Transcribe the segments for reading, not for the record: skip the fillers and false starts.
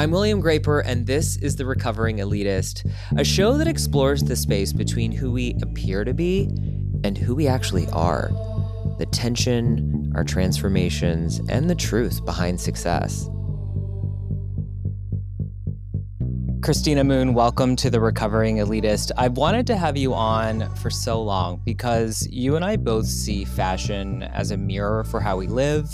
I'm William Graper, and this is The Recovering Elitist, a show that explores the space between who we appear to be and who we actually are, the tension, our transformations, and the truth behind success. Christina Moon, welcome to The Recovering Elitist. I've wanted to have you on for so long because you and I both see fashion as a mirror for how we live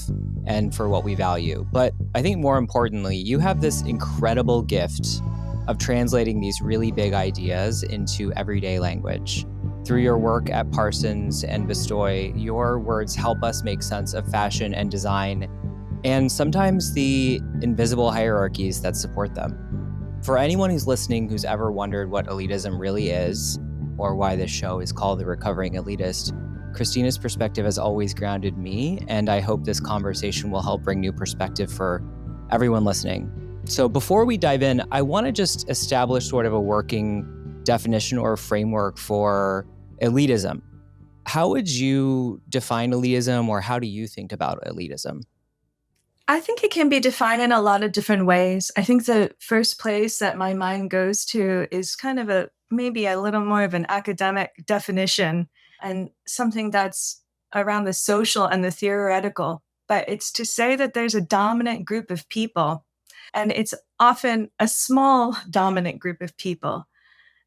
and for what we value. But I think more importantly, you have this incredible gift of translating these really big ideas into everyday language. Through your work at Parsons and Vestoj, your words help us make sense of fashion and design, and sometimes the invisible hierarchies that support them. For anyone who's listening who's ever wondered what elitism really is, or why this show is called The Recovering Elitist, Christina's perspective has always grounded me, and I hope this conversation will help bring new perspective for everyone listening. So before we dive in, I want to just establish sort of a working definition or framework for elitism. How would you define elitism, or how do you think about elitism? I think it can be defined in a lot of different ways. I think the first place that my mind goes to is kind of maybe a little more of an academic definition and something that's around the social and the theoretical. But it's to say that there's a dominant group of people, and it's often a small dominant group of people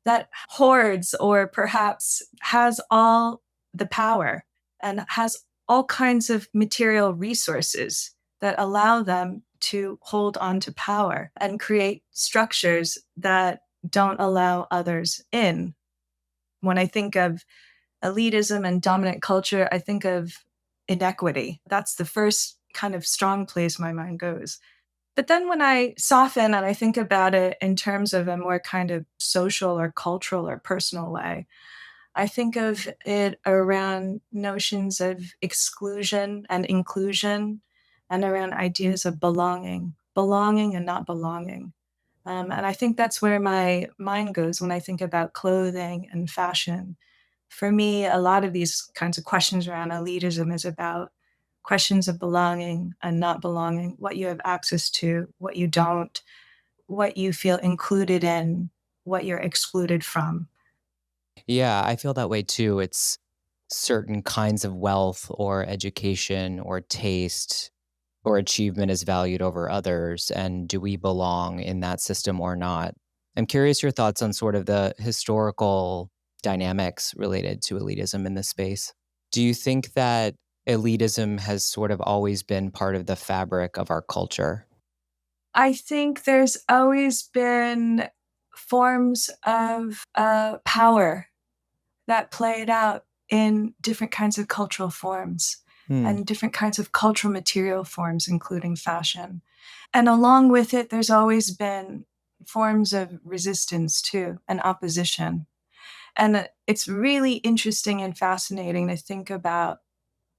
that hoards or perhaps has all the power and has all kinds of material resources that allow them to hold on to power and create structures that don't allow others in. When I think of elitism and dominant culture, I think of inequity. That's the first kind of strong place my mind goes. But then when I soften and I think about it in terms of a more kind of social or cultural or personal way, I think of it around notions of exclusion and inclusion, and around ideas of belonging and not belonging. And I think that's where my mind goes when I think about clothing and fashion. For me, a lot of these kinds of questions around elitism is about questions of belonging and not belonging, what you have access to, what you don't, what you feel included in, what you're excluded from. Yeah, I feel that way too. It's certain kinds of wealth or education or taste or achievement is valued over others, and do we belong in that system or not? I'm curious your thoughts on sort of the historical dynamics related to elitism in this space. Do you think that elitism has sort of always been part of the fabric of our culture? I think there's always been forms of power that played out in different kinds of cultural forms Hmm. and different kinds of cultural material forms, including fashion. And along with it, there's always been forms of resistance too and opposition. And it's really interesting and fascinating to think about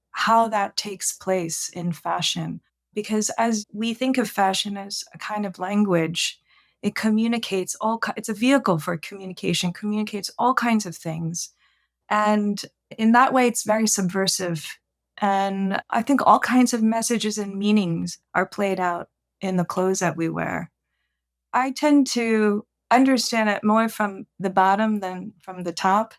how that takes place in fashion. Because as we think of fashion as a kind of language, it communicates it's a vehicle for communication, communicates all kinds of things. And in that way, it's very subversive. And I think all kinds of messages and meanings are played out in the clothes that we wear. I tend to understand it more from the bottom than from the top.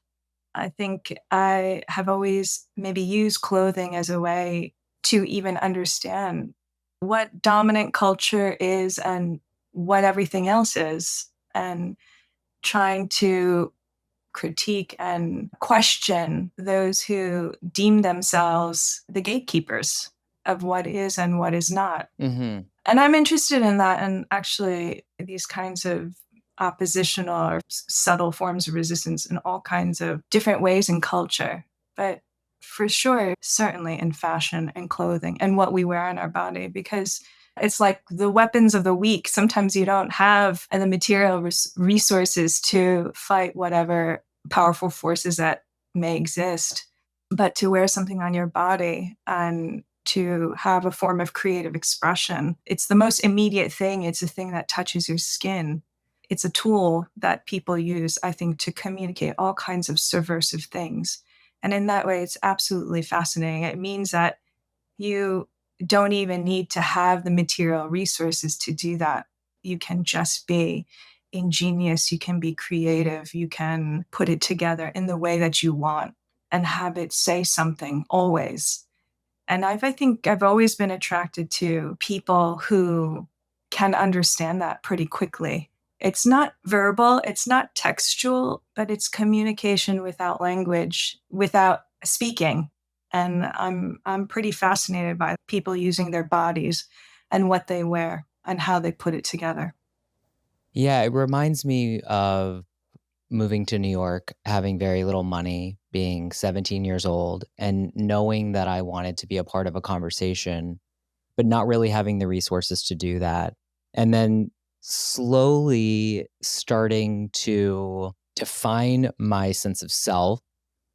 I think I have always maybe used clothing as a way to even understand what dominant culture is and what everything else is, and trying to critique and question those who deem themselves the gatekeepers of what is and what is not. Hmm. And I'm interested in that, and actually these kinds of oppositional or subtle forms of resistance in all kinds of different ways in culture. But for sure, certainly in fashion and clothing and what we wear on our body, because it's like the weapons of the weak. Sometimes you don't have the material resources to fight whatever powerful forces that may exist, but to wear something on your body and to have a form of creative expression. It's the most immediate thing. It's a thing that touches your skin. It's a tool that people use, I think, to communicate all kinds of subversive things. And in that way, it's absolutely fascinating. It means that you don't even need to have the material resources to do that. you can just be ingenious, you can be creative, you can put it together in the way that you want and have it say something always. And I think I've always been attracted to people who can understand that pretty quickly. It's not verbal, it's not textual, but it's communication without language, without speaking. And I'm pretty fascinated by people using their bodies and what they wear and how they put it together. Yeah, it reminds me of moving to New York, having very little money, being 17 years old, and knowing that I wanted to be a part of a conversation, but not really having the resources to do that. And then slowly starting to define my sense of self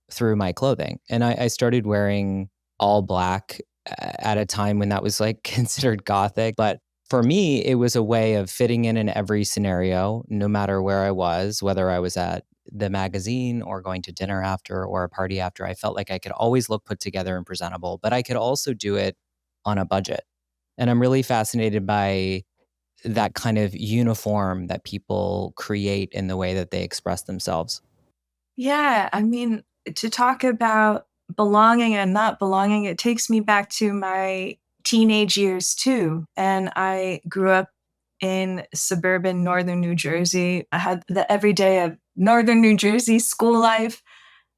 through my clothing. And I started wearing all black at a time when that was like considered gothic. But for me, it was a way of fitting in every scenario, no matter where I was, whether I was at the magazine or going to dinner after or a party after. I felt like I could always look put together and presentable, but I could also do it on a budget. And I'm really fascinated by that kind of uniform that people create in the way that they express themselves. Yeah, I mean, to talk about belonging and not belonging, it takes me back to my teenage years too. And I grew up in suburban northern New Jersey. I had the everyday of northern New Jersey school life.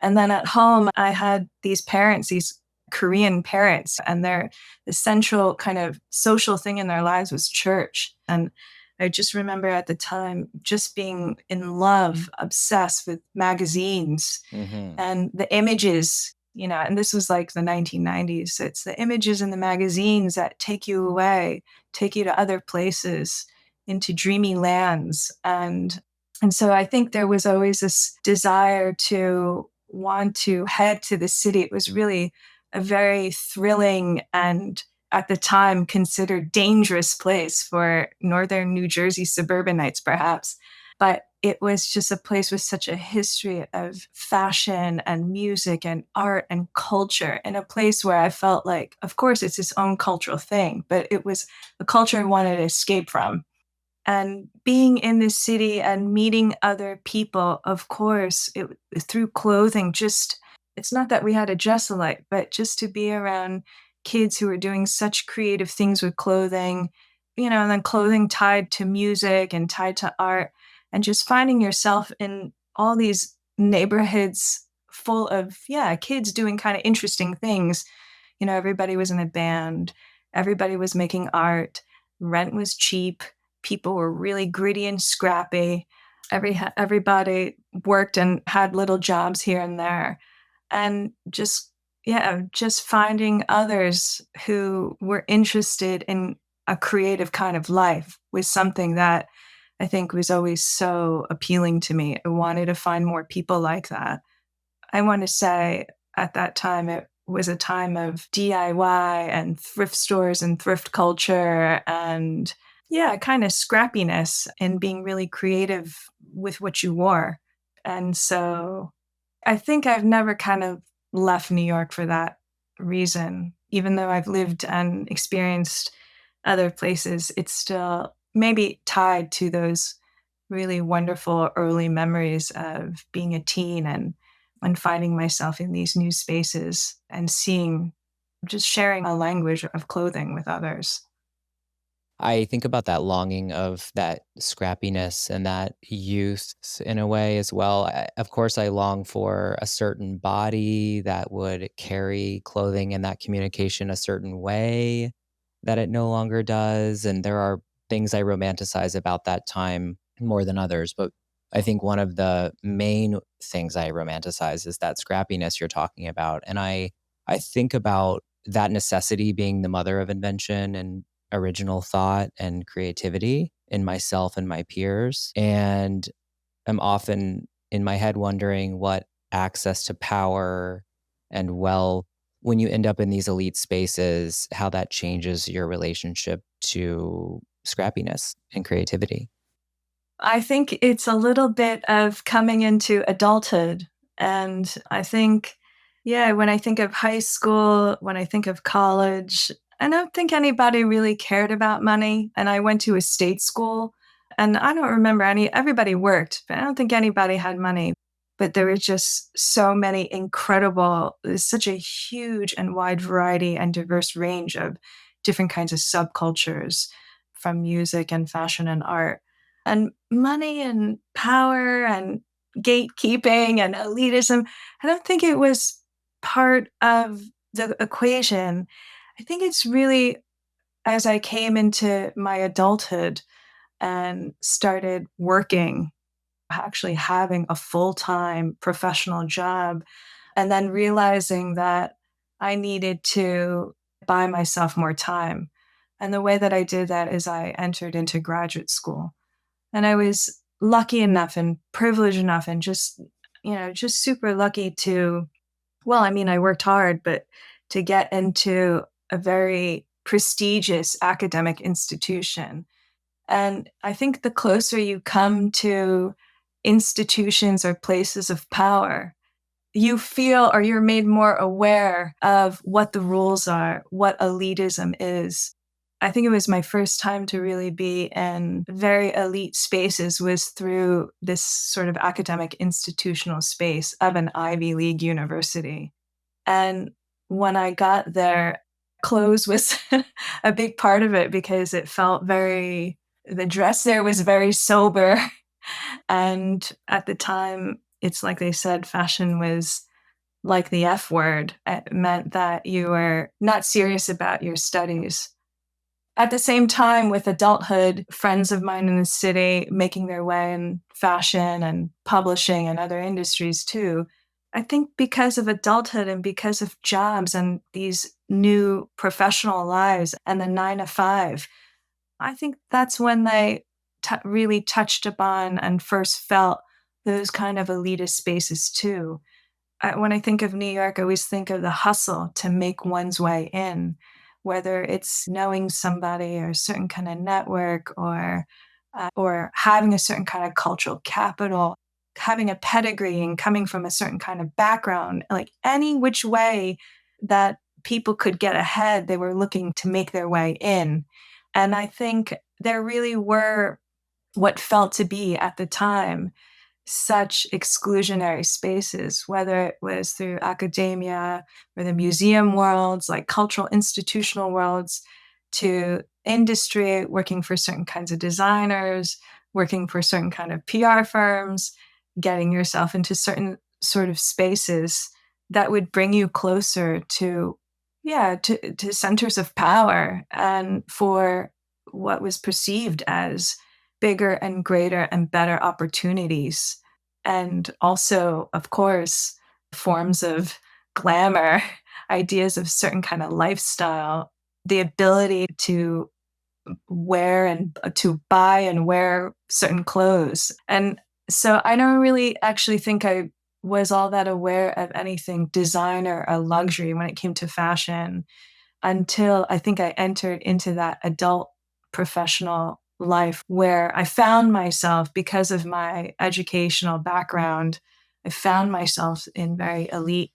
And then at home, I had these parents, these Korean parents, and their the central kind of social thing in their lives was church. And I just remember at the time just being in love, obsessed with magazines Hmm. and the images, and this was like the 1990s. It's the images in the magazines that take you away, take you to other places, into dreamy lands. And so I think there was always this desire to want to head to the city. It was really a very thrilling and at the time considered dangerous place for northern New Jersey suburbanites, perhaps. But it was just a place with such a history of fashion and music and art and culture, and a place where I felt like, of course, it's its own cultural thing, but it was a culture I wanted to escape from. And being in this city and meeting other people, of course, through clothing, just it's not that we had a dress alike, but just to be around kids who are doing such creative things with clothing, and then clothing tied to music and tied to art, and just finding yourself in all these neighborhoods full of, yeah, kids doing kind of interesting things. Everybody was in a band, everybody was making art, rent was cheap, people were really gritty and scrappy. Everybody worked and had little jobs here and there. And just, yeah, just finding others who were interested in a creative kind of life was something that I think was always so appealing to me. I wanted to find more people like that. I want to say at that time, it was a time of DIY and thrift stores and thrift culture and, yeah, kind of scrappiness and being really creative with what you wore. And so I think I've never kind of left New York for that reason. Even though I've lived and experienced other places, it's still maybe tied to those really wonderful early memories of being a teen and finding myself in these new spaces and just sharing a language of clothing with others. I think about that longing of that scrappiness and that youth in a way as well. Of course, I long for a certain body that would carry clothing and that communication a certain way that it no longer does. And there are things I romanticize about that time more than others. But I think one of the main things I romanticize is that scrappiness you're talking about. And I think about that necessity being the mother of invention and original thought and creativity in myself and my peers. And I'm often in my head wondering what access to power and wealth, when you end up in these elite spaces, how that changes your relationship to scrappiness and creativity. I think it's a little bit of coming into adulthood. And I think, yeah, when I think of high school, when I think of college, I don't think anybody really cared about money. And I went to a state school. And I don't remember everybody worked, but I don't think anybody had money. But there were just so many incredible, there's such a huge and wide variety and diverse range of different kinds of subcultures from music and fashion and art. And money and power and gatekeeping and elitism, I don't think it was part of the equation. I think it's really as I came into my adulthood and started working, actually having a full time professional job, and then realizing that I needed to buy myself more time. And the way that I did that is I entered into graduate school. And I was lucky enough and privileged enough and just super lucky to, well, I mean, I worked hard, but to get into a very prestigious academic institution. And I think the closer you come to institutions or places of power, you feel or you're made more aware of what the rules are, what elitism is. I think it was my first time to really be in very elite spaces was through this sort of academic institutional space of an Ivy League university. And when I got there, clothes was a big part of it because it felt very the dress there was very sober. And at the time, it's like they said, fashion was like the F word. It meant that you were not serious about your studies. At the same time, with adulthood, friends of mine in the city making their way in fashion and publishing and other industries too. I think because of adulthood and because of jobs and these new professional lives and the 9 to 5, I think that's when they really touched upon and first felt those kind of elitist spaces too. When I think of New York, I always think of the hustle to make one's way in, whether it's knowing somebody or a certain kind of network or having a certain kind of cultural capital, having a pedigree and coming from a certain kind of background, like any which way that people could get ahead, they were looking to make their way in. And I think there really were what felt to be at the time such exclusionary spaces, whether it was through academia or the museum worlds, like cultural institutional worlds, to industry, working for certain kinds of designers, working for certain kind of PR firms, getting yourself into certain sort of spaces that would bring you closer to, yeah, to centers of power and for what was perceived as bigger and greater and better opportunities. And also, of course, forms of glamour, ideas of certain kind of lifestyle, the ability to wear and to buy and wear certain clothes. And so I don't really actually think I was all that aware of anything designer or luxury when it came to fashion until I think I entered into that adult professional life where I found myself because of my educational background. I found myself in very elite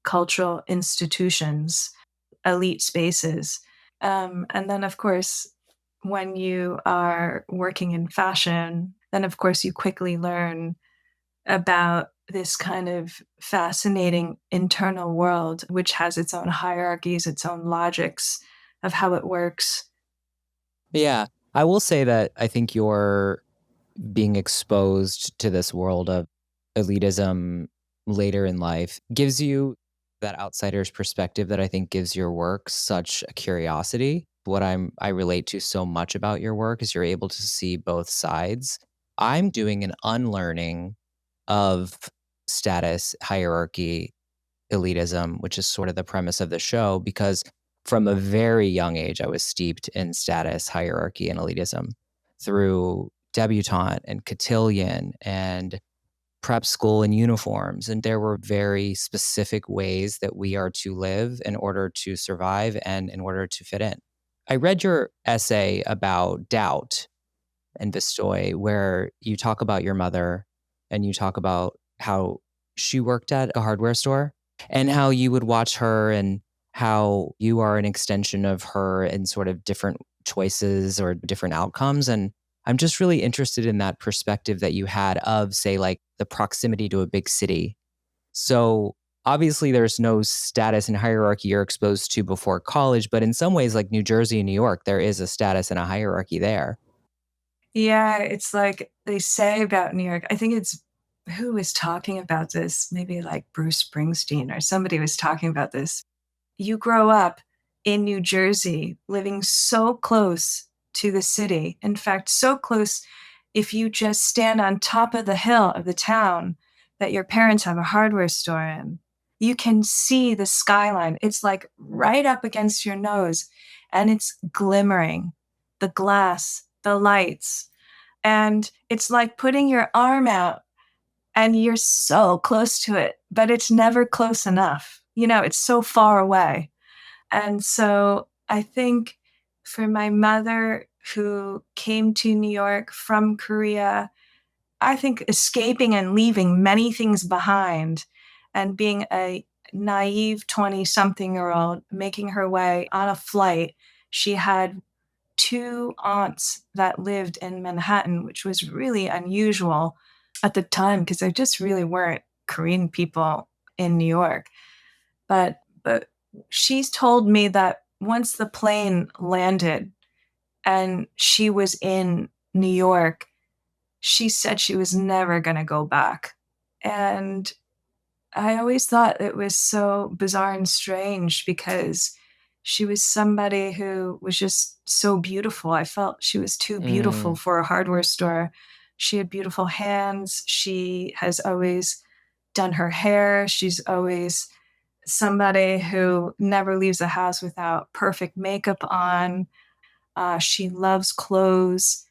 cultural institutions, elite spaces. And then, of course, when you are working in fashion, then, of course, you quickly learn about this kind of fascinating internal world, which has its own hierarchies, its own logics of how it works. Yeah. I will say that I think you're being exposed to this world of elitism later in life gives you that outsider's perspective that I think gives your work such a curiosity. What I relate to so much about your work is you're able to see both sides. I'm doing an unlearning of status, hierarchy, elitism, which is sort of the premise of the show, because from a very young age, I was steeped in status, hierarchy, and elitism through debutante and cotillion and prep school and uniforms. And there were very specific ways that we are to live in order to survive and in order to fit in. I read your essay about doubt and Vestoj, where you talk about your mother and you talk about how she worked at a hardware store and how you would watch her and how you are an extension of her in sort of different choices or different outcomes. And I'm just really interested in that perspective that you had of, say, like the proximity to a big city. So obviously, there's no status and hierarchy you're exposed to before college, but in some ways, like New Jersey and New York, there is a status and a hierarchy there. Yeah, it's like they say about New York. I think it's who was talking about this? Maybe like Bruce Springsteen or somebody was talking about this. You grow up in New Jersey, living so close to the city. In fact, so close, if you just stand on top of the hill of the town that your parents have a hardware store in, you can see the skyline. It's like right up against your nose and it's glimmering, the glass, the lights. And it's like putting your arm out and you're so close to it, but it's never close enough. It's so far away. And so I think for my mother who came to New York from Korea, I think escaping and leaving many things behind and being a naive 20 something year old making her way on a flight, she had two aunts that lived in Manhattan, which was really unusual at the time because there just really weren't Korean people in New York. But she's told me that once the plane landed and she was in New York, she said she was never going to go back. And I always thought it was so bizarre and strange because she was somebody who was just so beautiful. I felt she was too beautiful Mm, for a hardware store. She had beautiful hands. She has always done her hair. She's always somebody who never leaves the house without perfect makeup on. She loves clothes.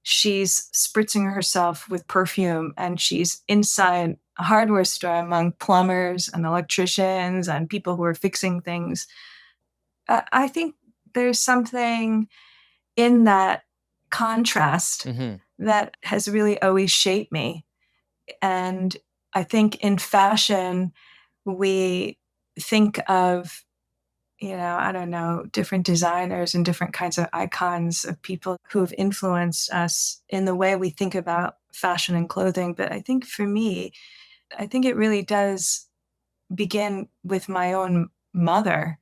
She's spritzing herself with perfume and she's inside a hardware store among plumbers and electricians and people who are fixing things. I think there's something in that contrast hmm that has really always shaped me. And I think in fashion, we think of, I don't know, different designers and different kinds of icons of people who have influenced us in the way we think about fashion and clothing. But I think for me, I think it really does begin with my own mother.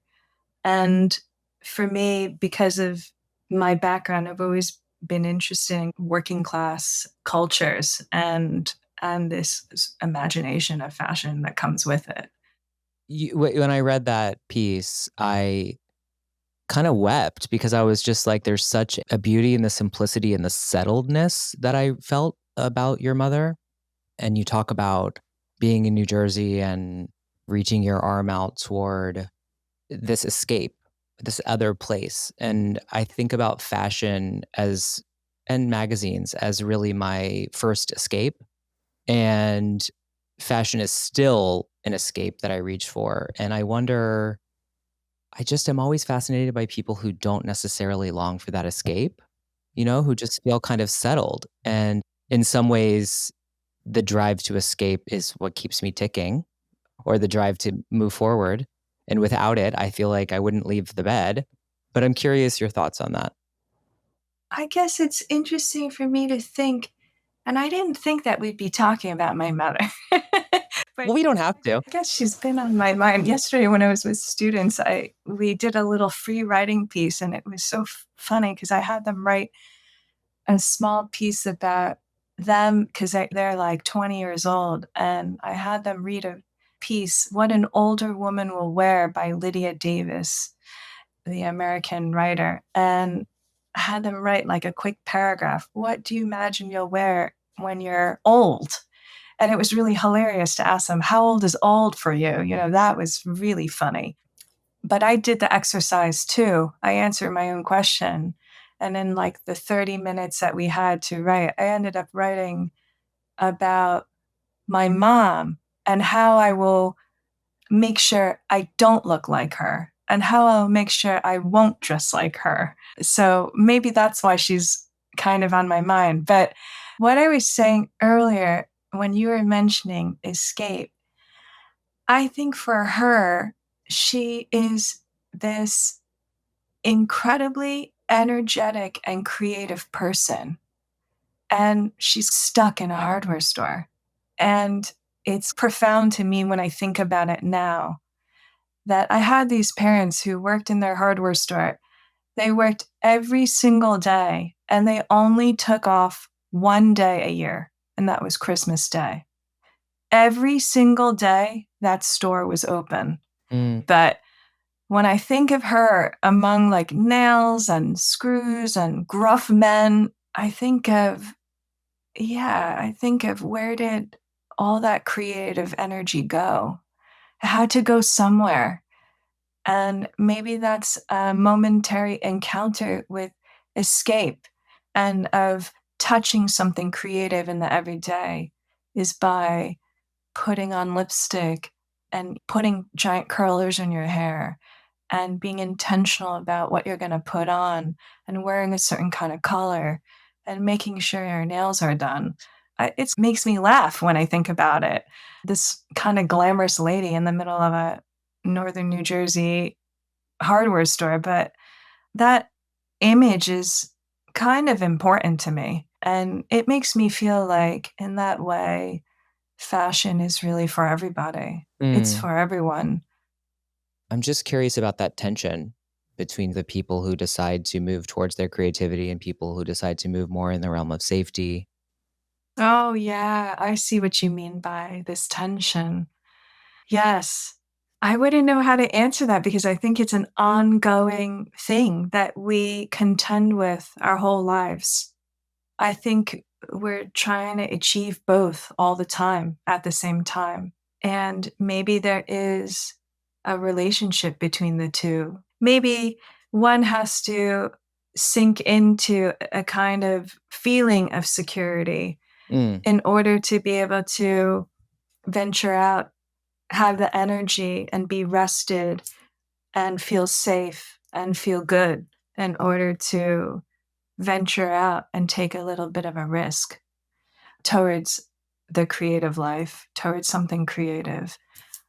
And for me, because of my background, I've always been interested in working class cultures and this imagination of fashion that comes with it. When I read that piece, I kind of wept because I was just like, there's such a beauty in the simplicity and the settledness that I felt about your mother. And you talk about being in New Jersey and reaching your arm out toward this escape, this other place. And I think about fashion as and magazines as really my first escape. And fashion is still an escape that I reach for. And I wonder, I just am always fascinated by people who don't necessarily long for that escape, who just feel kind of settled. And in some ways, the drive to escape is what keeps me ticking, or the drive to move forward. And without it, I feel like I wouldn't leave the bed. But I'm curious your thoughts on that. I guess it's interesting for me to think, and I didn't think that we'd be talking about my mother. But Well, we don't have to. I guess she's been on my mind. Yesterday, when I was with students, we did a little free writing piece, and it was so funny because I had them write a small piece about them because they're like 20 years old, and I had them read a piece, "What an Older Woman Will Wear" by Lydia Davis, the American writer, and I had them write like a quick paragraph. What do you imagine you'll wear when you're old? And it was really hilarious to ask them, how old is old for you? That was really funny. But I did the exercise too. I answered my own question. And in like the 30 minutes that we had to write, I ended up writing about my mom and how I will make sure I don't look like her and how I'll make sure I won't dress like her. So maybe that's why she's kind of on my mind. But what I was saying earlier when you were mentioning escape, I think for her, she is this incredibly energetic and creative person. and she's stuck in a hardware store. And it's profound to me when I think about it now that I had these parents who worked in their hardware store. They worked every single day and they only took off one day a year, and that was Christmas Day. Every single day that store was open. Mm. But when I think of her among like nails and screws and gruff men, I think of where did all that creative energy go? It had to go somewhere. And maybe that's a momentary encounter with escape and of touching something creative in the everyday is by putting on lipstick and putting giant curlers in your hair and being intentional about what you're going to put on and wearing a certain kind of color and making sure your nails are done. It makes me laugh when I think about it. This kind of glamorous lady in the middle of a northern New Jersey hardware store, but that image is kind of important to me. And it makes me feel like, in that way, fashion is really for everybody. It's Mm. for everyone. I'm just curious about that tension between the people who decide to move towards their creativity and people who decide to move more in the realm of safety. Oh, yeah, I see what you mean by this tension. Yes. I wouldn't know how to answer that because I think it's an ongoing thing that we contend with our whole lives. I think we're trying to achieve both all the time at the same time. And maybe there is a relationship between the two. Maybe one has to sink into a kind of feeling of security Mm. in order to be able to venture out, have the energy, and be rested and feel safe and feel good in order to venture out and take a little bit of a risk towards the creative life, towards something creative.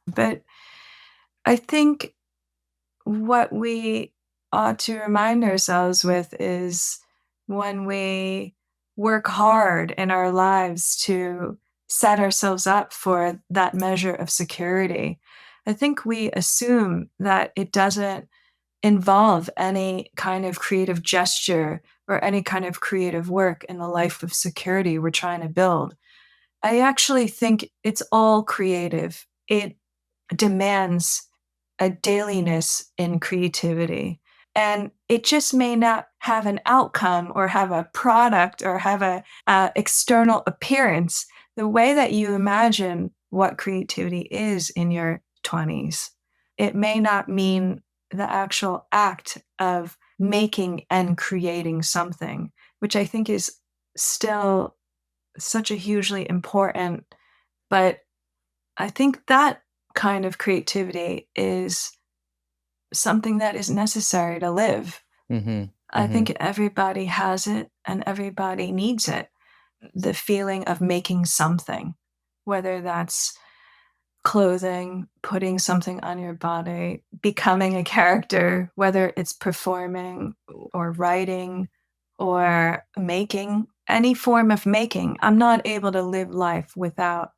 But I think what we ought to remind ourselves with is when we work hard in our lives to set ourselves up for that measure of security, I think we assume that it doesn't involve any kind of creative gesture or any kind of creative work in the life of security we're trying to build. I actually think it's all creative. It demands a dailiness in creativity. And it just may not have an outcome or have a product or have a external appearance the way that you imagine what creativity is in your 20s. It may not mean the actual act of making and creating something, which I think is still such a hugely important, but I think that kind of creativity is something that is necessary to live. Mhm. I Mhm. think everybody has it and everybody needs it. The feeling of making something, whether that's clothing, putting something on your body, becoming a character, whether it's performing or writing or making, any form of making. I'm not able to live life without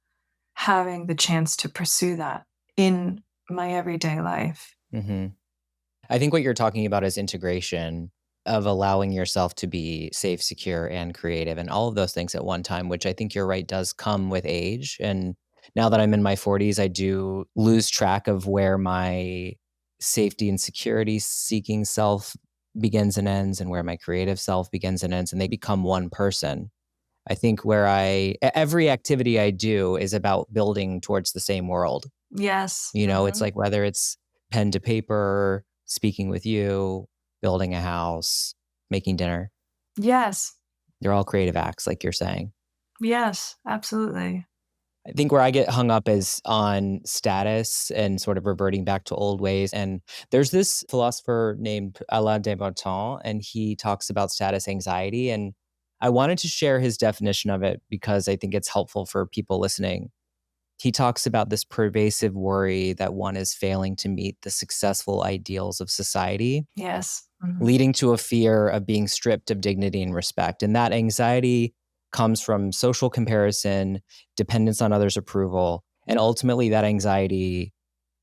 having the chance to pursue that in my everyday life. Mhm. I think what you're talking about is integration of allowing yourself to be safe, secure, and creative, and all of those things at one time, which I think you're right does come with age. And now that I'm in my 40s, I do lose track of where my safety and security seeking self begins and ends, and where my creative self begins and ends, and they become one person. I think every activity I do is about building towards the same world. Yes. It's like whether it's pen to paper, speaking with you, building a house, making dinner, Yes. they're all creative acts, like you're saying. Yes. Absolutely. I think where I get hung up is on status and sort of reverting back to old ways. And there's this philosopher named Alain de Botton, and he talks about status anxiety. And I wanted to share his definition of it because I think it's helpful for people listening. He talks about this pervasive worry that one is failing to meet the successful ideals of society, Yes. leading to a fear of being stripped of dignity and respect. And that anxiety comes from social comparison, dependence on others' approval, and ultimately that anxiety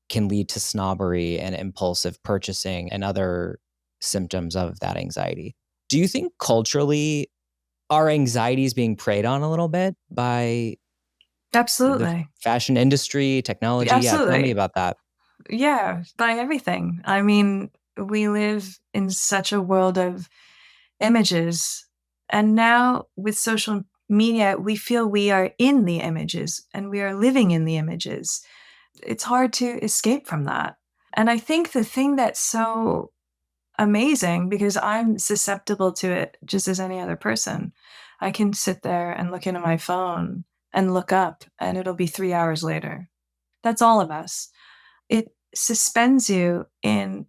can lead to snobbery and impulsive purchasing and other symptoms of that anxiety. Do you think culturally our anxiety is being preyed on a little bit by the Absolutely. fashion industry, technology? Yeah, tell me Absolutely. about that. Yeah, by everything. I mean, we live in such a world of images. And now with social media, we feel we are in the images and we are living in the images. It's hard to escape from that. And I think the thing that's so amazing, because I'm susceptible to it just as any other person, I can sit there and look into my phone and look up, and it'll be 3 hours later. That's all of us. It suspends you in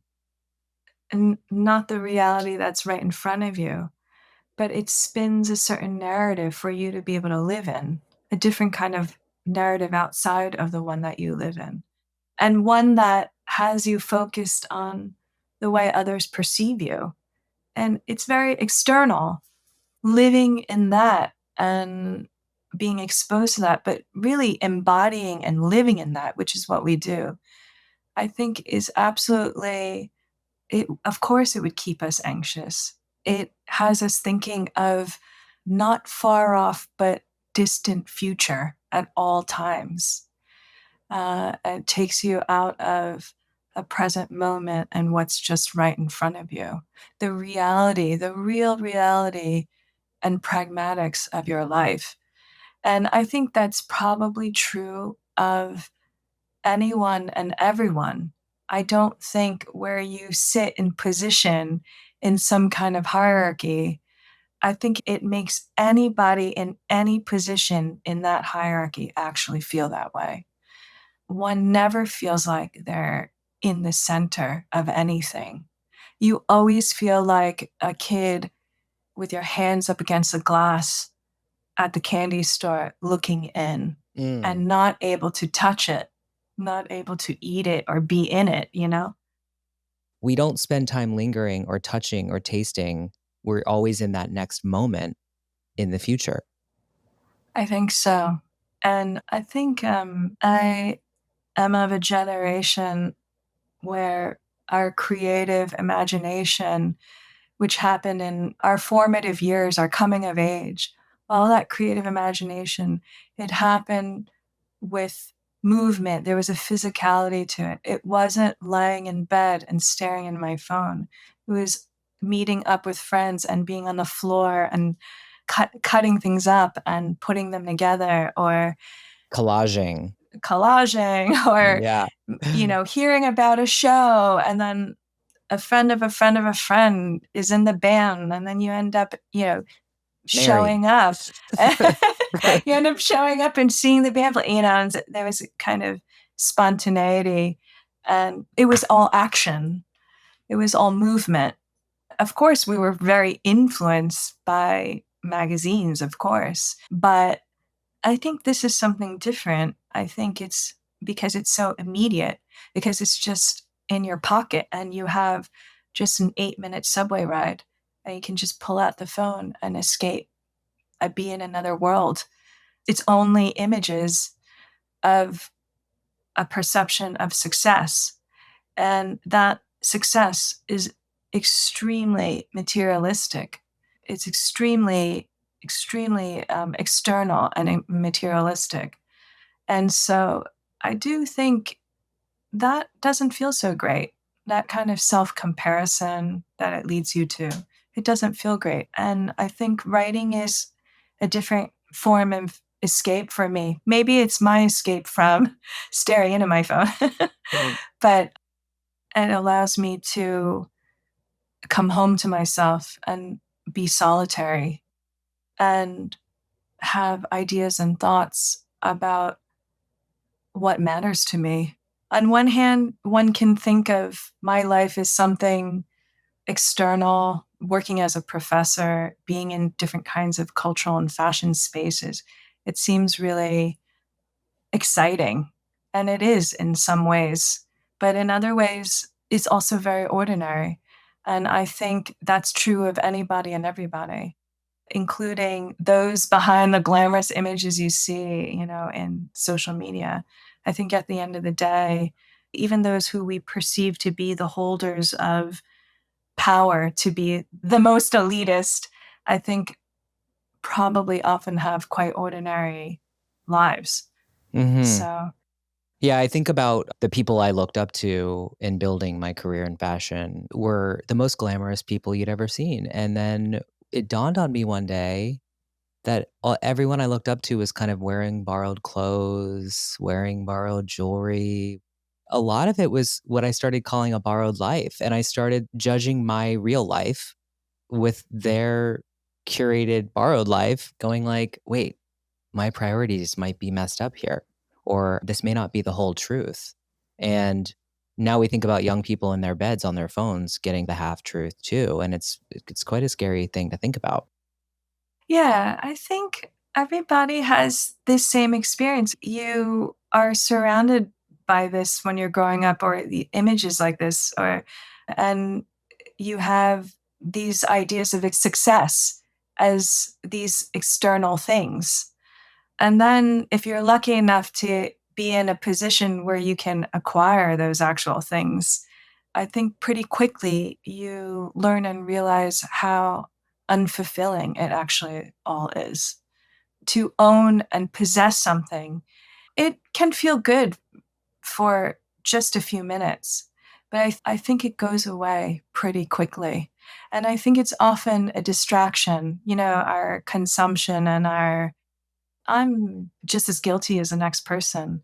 not the reality that's right in front of you, but it spins a certain narrative for you to be able to live in, a different kind of narrative outside of the one that you live in, and one that has you focused on the way others perceive you. And it's very external, living in that and being exposed to that, but really embodying and living in that, which is what we do, I think is absolutely it. Of course, it would keep us anxious. It has us thinking of not far off, but distant future at all times. It takes you out of a present moment and what's just right in front of you. The reality, the real reality and pragmatics of your life. And I think that's probably true of anyone and everyone. I don't think where you sit in position in some kind of hierarchy, I think it makes anybody in any position in that hierarchy actually feel that way. One never feels like they're in the center of anything. You always feel like a kid with your hands up against a glass at the candy store looking in Mm. and not able to touch it, not able to eat it or be in it, you know? We don't spend time lingering or touching or tasting. We're always in that next moment in the future. I think so. And I think I am of a generation where our creative imagination, which happened in our formative years, our coming of age, all that creative imagination, it happened with movement. There was a physicality to it. It wasn't lying in bed and staring at my phone. It was meeting up with friends and being on the floor and cutting things up and putting them together, or Collaging. collaging, or Yeah. hearing about a show, and then a friend of a friend of a friend is in the band, and then you end up Married. showing up. You end up showing up and seeing the band play, and there was a kind of spontaneity, and it was all action. It was all movement. Of course, we were very influenced by magazines, of course, but I think this is something different. I think it's because it's so immediate, because it's just in your pocket and you have just an 8-minute subway ride and you can just pull out the phone and escape. I'd be in another world. It's only images of a perception of success. And that success is extremely materialistic. It's extremely external and materialistic. And so I do think that doesn't feel so great. That kind of self comparison that it leads you to, it doesn't feel great. And I think writing is a different form of escape for me. Maybe it's my escape from staring into my phone, Mm. but it allows me to come home to myself and be solitary and have ideas and thoughts about what matters to me. On one hand, one can think of my life as something external, working as a professor, being in different kinds of cultural and fashion spaces. It seems really exciting, and it is in some ways, but in other ways, it's also very ordinary. And I think that's true of anybody and everybody. including those behind the glamorous images you see, in social media. I think at the end of the day, even those who we perceive to be the holders of power, to be the most elitist, I think probably often have quite ordinary lives. Hmm. So, Yeah, I think about the people I looked up to in building my career in fashion were the most glamorous people you'd ever seen. And then it dawned on me one day that everyone I looked up to was kind of wearing borrowed clothes, wearing borrowed jewelry. A lot of it was what I started calling a borrowed life. And I started judging my real life with their curated borrowed life, going like, wait, my priorities might be messed up here, or this may not be the whole truth. And now we think about young people in their beds on their phones getting the half truth too. And it's quite a scary thing to think about. yeah, I think everybody has this same experience. You are surrounded by this when you're growing up, or the images like this, and you have these ideas of success as these external things. And then if you're lucky enough to be in a position where you can acquire those actual things, I think pretty quickly you learn and realize how unfulfilling it actually all is. To own and possess something, it can feel good for just a few minutes, but I think it goes away pretty quickly. And I think it's often a distraction, our consumption and our I'm just as guilty as the next person,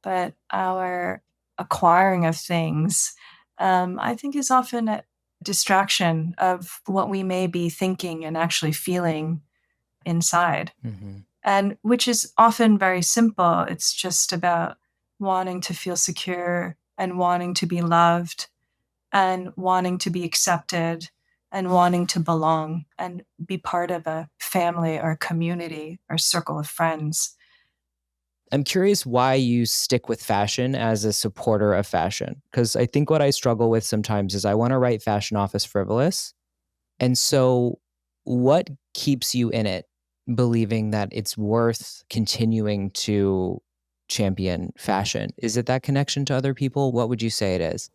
but our acquiring of things, I think, is often a distraction of what we may be thinking and actually feeling inside, Hmm. and which is often very simple. It's just about wanting to feel secure and wanting to be loved and wanting to be accepted and wanting to belong and be part of a family or community or circle of friends. I'm curious why you stick with fashion as a supporter of fashion. Because I think what I struggle with sometimes is I want to write fashion off as frivolous. And so, what keeps you in it, believing that it's worth continuing to champion fashion? Is it that connection to other people? What would you say it is?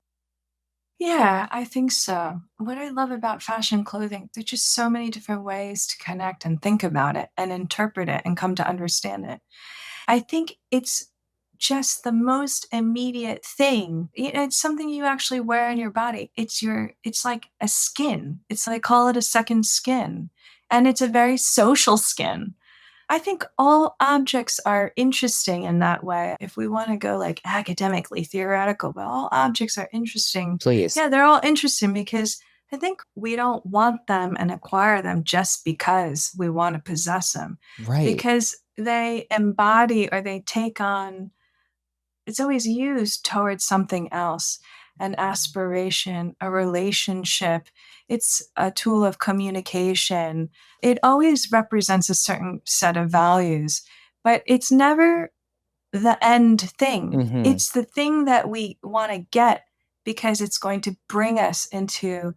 Yeah, I think so. What I love about fashion clothing, there's just so many different ways to connect and think about it and interpret it and come to understand it. I think it's just the most immediate thing. It's something you actually wear on your body. It's like a skin. It's like call it a second skin. And it's a very social skin. I think all objects are interesting in that way. If we want to go like academically theoretical, but all objects are interesting. Please. Yeah, they're all interesting because I think we don't want them and acquire them just because we want to possess them, Right. because they embody or they take on, it's always used towards something else, an aspiration, a relationship. It's a tool of communication. It always represents a certain set of values, but it's never the end thing. Hmm. It's the thing that we want to get because it's going to bring us into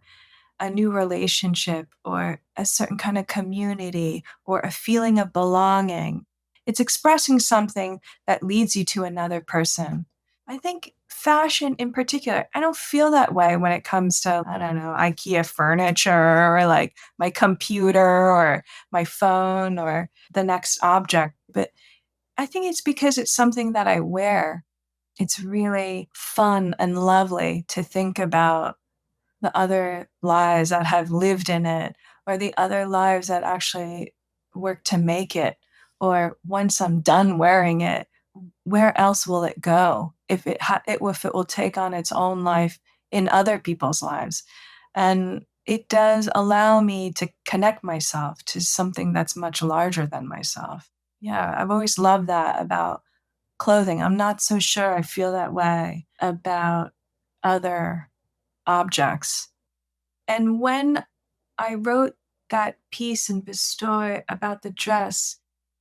a new relationship or a certain kind of community or a feeling of belonging. It's expressing something that leads you to another person. I think fashion in particular, I don't feel that way when it comes to, I don't know, IKEA furniture or like my computer or my phone or the next object. But I think it's because it's something that I wear. It's really fun and lovely to think about the other lives that have lived in it, or the other lives that actually work to make it, or once I'm done wearing it, where else will it go if it will take on its own life in other people's lives? And it does allow me to connect myself to something that's much larger than myself. Yeah, I've always loved that about clothing. I'm not so sure I feel that way about other objects. And when I wrote that piece in Vestoj about the dress,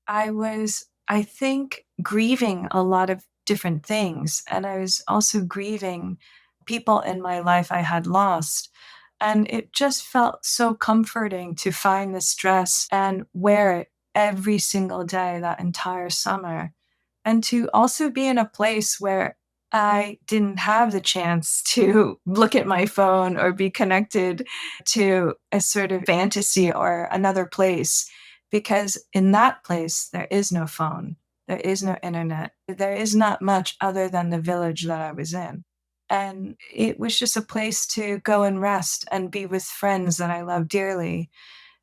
I was, I think, grieving a lot of different things. And I was also grieving people in my life I had lost. And it just felt so comforting to find this dress and wear it every single day that entire summer. And to also be in a place where I didn't have the chance to look at my phone or be connected to a sort of fantasy or another place. Because in that place, there is no phone, there is no internet, there is not much other than the village that I was in. And it was just a place to go and rest and be with friends that I love dearly,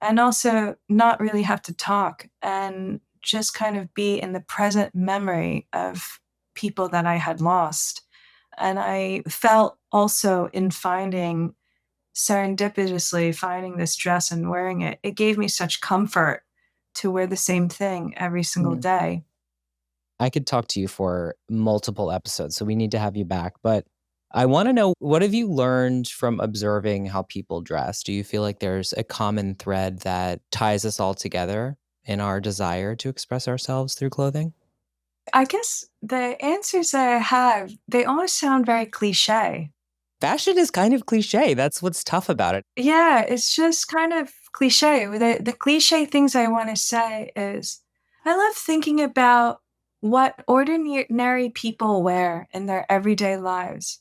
and also not really have to talk and just kind of be in the present memory of people that I had lost. And I felt also in finding serendipitously finding this dress and wearing it, it gave me such comfort to wear the same thing every single Mm. day. I could talk to you for multiple episodes, so we need to have you back. But I want to know, what have you learned from observing how people dress? Do you feel like there's a common thread that ties us all together in our desire to express ourselves through clothing? I guess the answers that I have, they always sound very cliche. Fashion is kind of cliche. That's what's tough about it. Yeah, it's just kind of cliche. The cliche things I want to say is I love thinking about what ordinary people wear in their everyday lives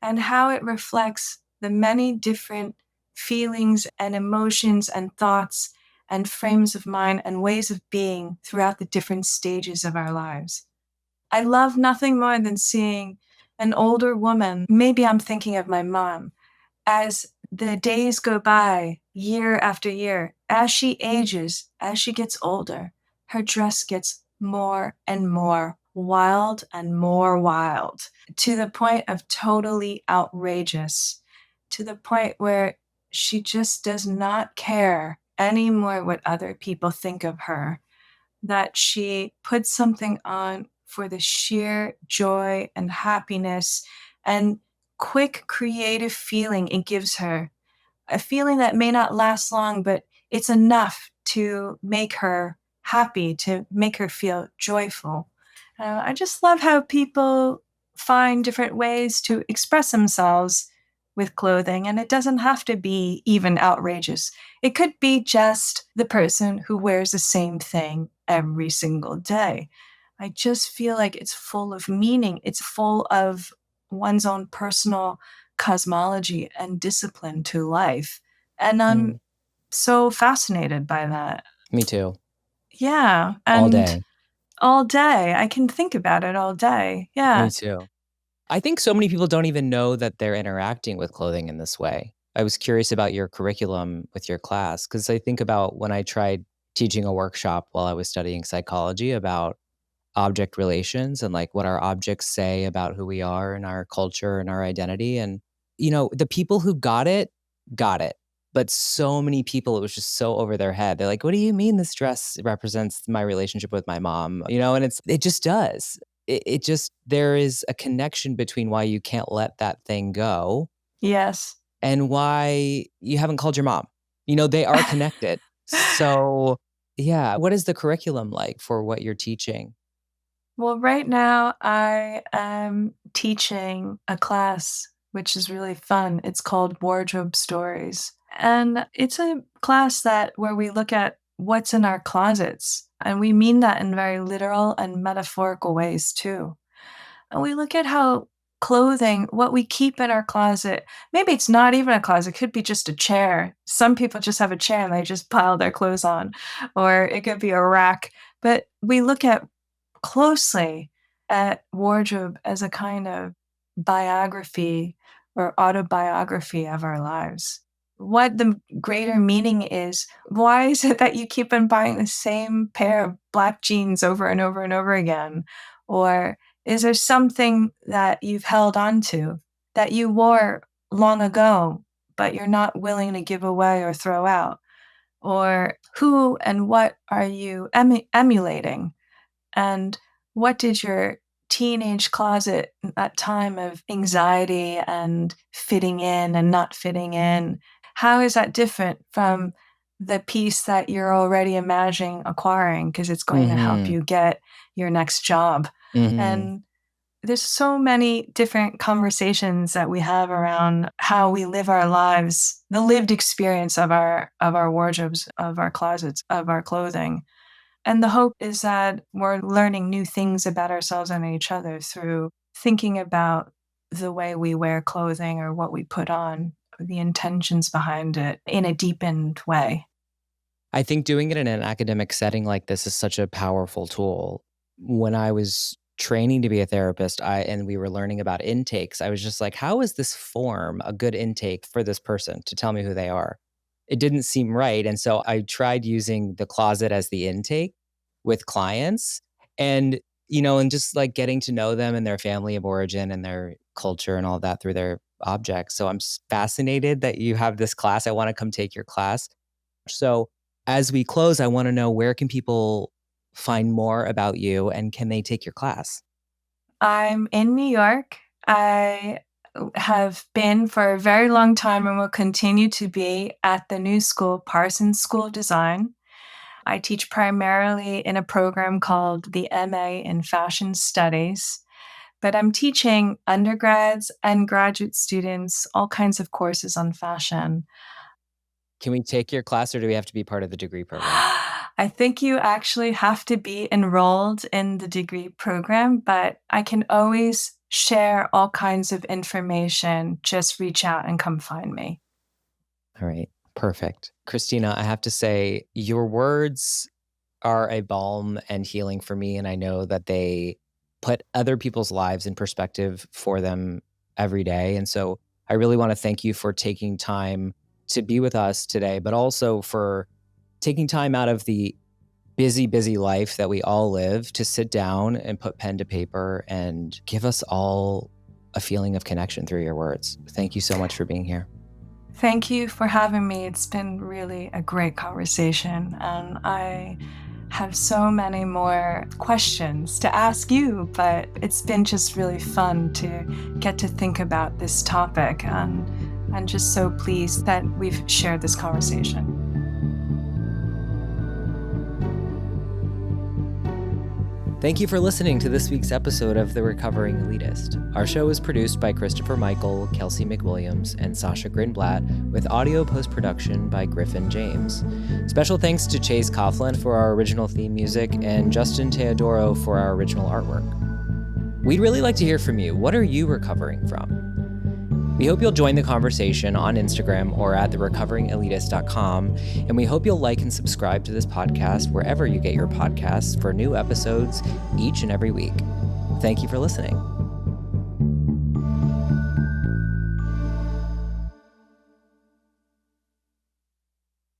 and how it reflects the many different feelings and emotions and thoughts and frames of mind and ways of being throughout the different stages of our lives. I love nothing more than seeing an older woman, maybe I'm thinking of my mom, as the days go by, year after year, as she ages, as she gets older, her dress gets more and more wild and more wild, to the point of totally outrageous, to the point where she just does not care anymore what other people think of her, that she puts something on for the sheer joy and happiness and quick creative feeling it gives her, a feeling that may not last long, but it's enough to make her happy, to make her feel joyful. I just love how people find different ways to express themselves with clothing, and it doesn't have to be even outrageous. It could be just the person who wears the same thing every single day. I just feel like it's full of meaning. It's full of one's own personal cosmology and discipline to life. And I'm Mm, so fascinated by that. me too. Yeah. All And day. all day, I can think about it all day. Me Yeah. too. I think so many people don't even know that they're interacting with clothing in this way. I was curious about your curriculum with your class because I think about when I tried teaching a workshop while I was studying psychology about object relations and like what our objects say about who we are and our culture and our identity. And, the people who got it. But so many people, it was just so over their head. They're like, what do you mean this dress represents my relationship with my mom? And it just does. It just, there is a connection between why you can't let that thing go Yes. and why you haven't called your mom. They are connected. So, yeah. What is the curriculum like for what you're teaching? Well, right now I am teaching a class which is really fun. It's called Wardrobe Stories. And it's a class that where we look at what's in our closets. And we mean that in very literal and metaphorical ways too. And we look at how clothing, what we keep in our closet, maybe it's not even a closet, it could be just a chair. Some people just have a chair and they just pile their clothes on, or it could be a rack. But we look at closely at wardrobe as a kind of biography or autobiography of our lives. What the greater meaning is, why is it that you keep on buying the same pair of black jeans over and over and over again? Or is there something that you've held on to that you wore long ago, but you're not willing to give away or throw out? Or who and what are you emulating? And what did your teenage closet, that time of anxiety and fitting in and not fitting in, how is that different from the piece that you're already imagining acquiring because it's going to help Mhm. you get your next job? Mhm. And there's so many different conversations that we have around how we live our lives, the lived experience of our wardrobes, of our closets, of our clothing. And the hope is that we're learning new things about ourselves and each other through thinking about the way we wear clothing or what we put on, the intentions behind it in a deepened way. I think doing it in an academic setting like this is such a powerful tool. When I was training to be a therapist, and we were learning about intakes, I was just like, how is this form a good intake for this person to tell me who they are? It didn't seem right. And so I tried using the closet as the intake with clients and, and just like getting to know them and their family of origin and their culture and all that through their objects. So I'm fascinated that you have this class. I want to come take your class. So as we close, I want to know, where can people find more about you and can they take your class? I'm in New York. I have been for a very long time and will continue to be at the new school, Parsons School of Design. I teach primarily in a program called the MA in Fashion Studies, but I'm teaching undergrads and graduate students all kinds of courses on fashion. Can we take your class or do we have to be part of the degree program? I think you actually have to be enrolled in the degree program, but I can always share all kinds of information. Just reach out and come find me. All right. Perfect. Christina, I have to say, your words are a balm and healing for me. And I know that they put other people's lives in perspective for them every day. And so I really want to thank you for taking time to be with us today, but also for taking time out of the busy, busy life that we all live to sit down and put pen to paper and give us all a feeling of connection through your words. Thank you so much for being here. Thank you for having me. It's been really a great conversation, and I have so many more questions to ask you, but it's been just really fun to get to think about this topic, and I'm just so pleased that we've shared this conversation. Thank you for listening to this week's episode of The Recovering Elitist. Our show is produced by Christopher Michael, Kelsey McWilliams, and Sasha Grinblatt, with audio post-production by Griffin James. Special thanks to Chase Coughlin for our original theme music and Justin Teodoro for our original artwork. We'd really like to hear from you. What are you recovering from? We hope you'll join the conversation on Instagram or at therecoveringelitist.com, and we hope you'll like and subscribe to this podcast wherever you get your podcasts for new episodes each and every week. Thank you for listening.